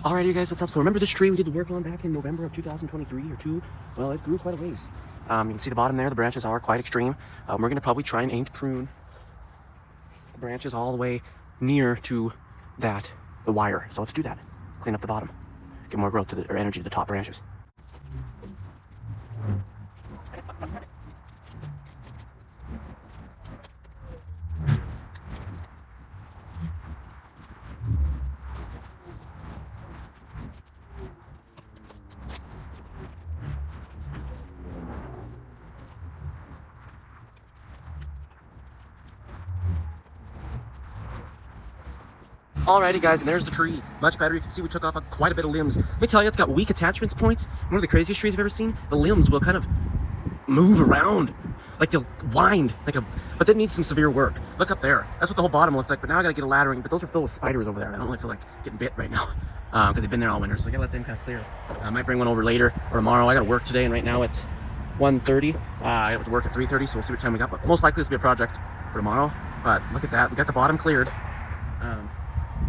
Alright, you guys, what's up? So remember this tree we did the work on back in November of 2023 or 2? Well, it grew quite a ways. You can see the bottom there, the branches are quite extreme. We're going to probably try and aim to prune the branches all the way near to the wire. So let's do that. Clean up the bottom. Get more growth or energy to the top branches. Alrighty guys, and there's the tree. Much better. You can see we took off quite a bit of limbs. Let me tell you, it's got weak attachment points. One of the craziest trees I've ever seen. The limbs will kind of move around. Like they'll wind, but that needs some severe work. Look up there. That's what the whole bottom looked like, but now I gotta get a laddering. But those are filled with spiders over there. I don't really feel like getting bit right now because they've been there all winter. So I gotta let them kind of clear. I might bring one over later or tomorrow. I gotta work today, and right now it's 1:30. I have to work at 3:30, so we'll see what time we got. But most likely this will be a project for tomorrow. But look at that. We got the bottom cleared.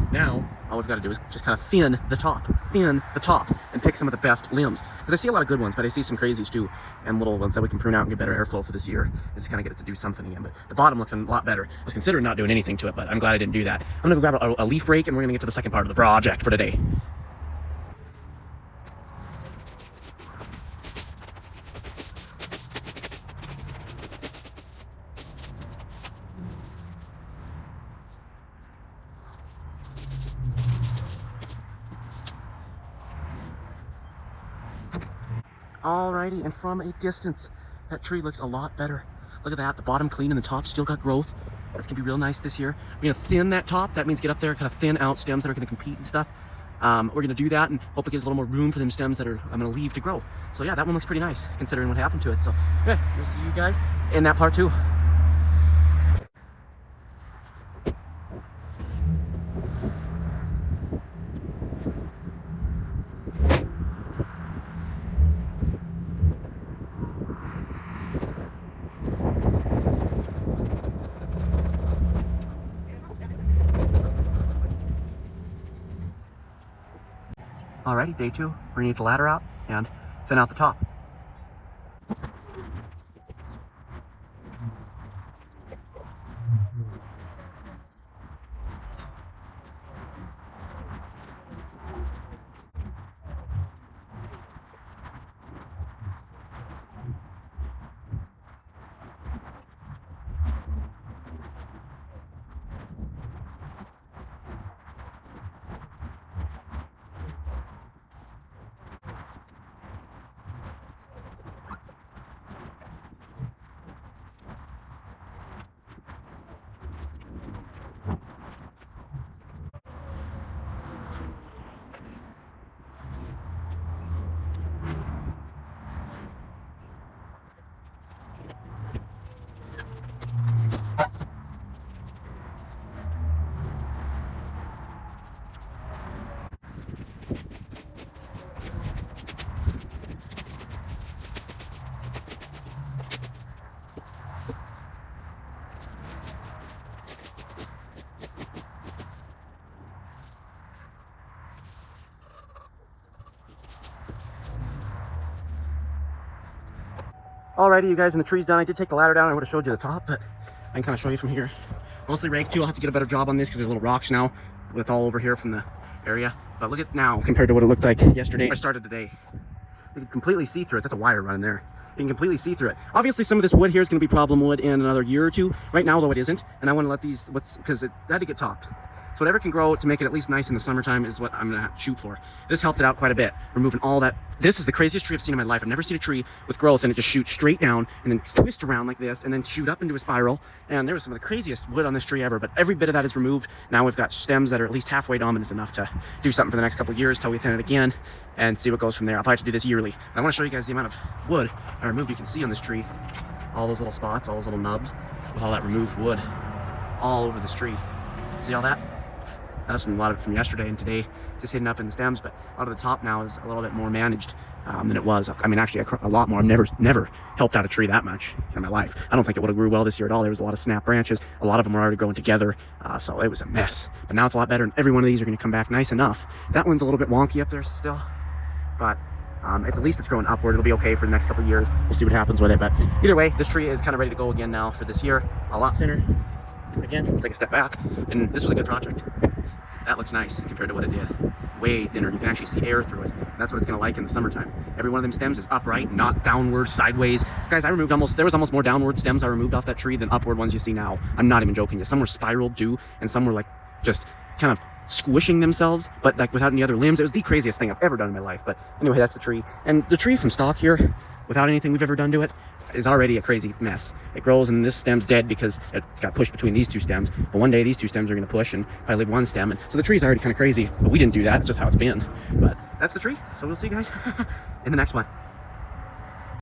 Now, all we've got to do is just kind of thin the top, and pick some of the best limbs. Because I see a lot of good ones, but I see some crazies too, and little ones that we can prune out and get better airflow for this year, and just kind of get it to do something again. But the bottom looks a lot better. I was considering not doing anything to it, but I'm glad I didn't do that. I'm going to go grab a leaf rake, and we're going to get to the second part of the project for today. Alrighty, and from a distance, that tree looks a lot better. Look at that, the bottom clean and the top still got growth. That's gonna be real nice this year. We're gonna thin that top. That means get up there, kind of thin out stems that are gonna compete and stuff. We're gonna do that and hope it gives a little more room for them stems that I'm gonna leave to grow. So yeah, that one looks pretty nice considering what happened to it. So yeah, we'll see you guys in that part too. Alrighty, day 2. We're gonna get the ladder out and thin out the top. Alrighty, you guys, and the tree's done. I did take the ladder down. I would have showed you the top, but I can kind of show you from here. Mostly raked too. I'll have to get a better job on this because there's little rocks now. It's all over here from the area. But look at now compared to what it looked like yesterday. I started today. You can completely see through it. That's a wire running there. You can completely see through it. Obviously, some of this wood here is going to be problem wood in another year or two. Right now, though, it isn't. And I want to let these, because it had to get topped. So whatever can grow to make it at least nice in the summertime is what I'm gonna shoot for. This helped it out quite a bit, removing all that. This is the craziest tree I've seen in my life. I've never seen a tree with growth and it just shoots straight down and then twist around like this and then shoot up into a spiral. And there was some of the craziest wood on this tree ever, but every bit of that is removed. Now we've got stems that are at least halfway dominant enough to do something for the next couple of years till we thin it again and see what goes from there. I'll probably have to do this yearly. But I wanna show you guys the amount of wood I removed. You can see on this tree, all those little spots, all those little nubs with all that removed wood all over this tree. See all that? That's from a lot of it from yesterday and today. just hidden up in the stems, but a lot of the top now is a little bit more managed than it was. I mean, actually a lot more. I've never helped out a tree that much in my life. I don't think it would have grew well this year at all. There was a lot of snap branches. A lot of them were already growing together, so it was a mess. But now it's a lot better, and every one of these are going to come back nice enough. That one's a little bit wonky up there still, but at least it's growing upward. It'll be okay for the next couple of years. We'll see what happens with it. But either way, this tree is kind of ready to go again now for this year. A lot thinner. Again, we'll take a step back, and this was a good project. That looks nice compared to what it did. Way thinner. You can actually see air through it. That's what it's going to like in the summertime. Every one of them stems is upright, not downward, sideways. Guys, there was almost more downward stems I removed off that tree than upward ones you see now. I'm not even joking you. Some were spiraled too, and some were like just kind of squishing themselves, but like without any other limbs. It was the craziest thing I've ever done in my life. But anyway, that's the tree. And the tree from stock here, without anything we've ever done to it, is already a crazy mess. It grows and this stem's dead because it got pushed between these two stems. But one day these two stems are going to push and probably leave one stem. And so the tree's already kind of crazy, but we didn't do that. It's just how it's been. But that's the tree. So we'll see you guys in the next one.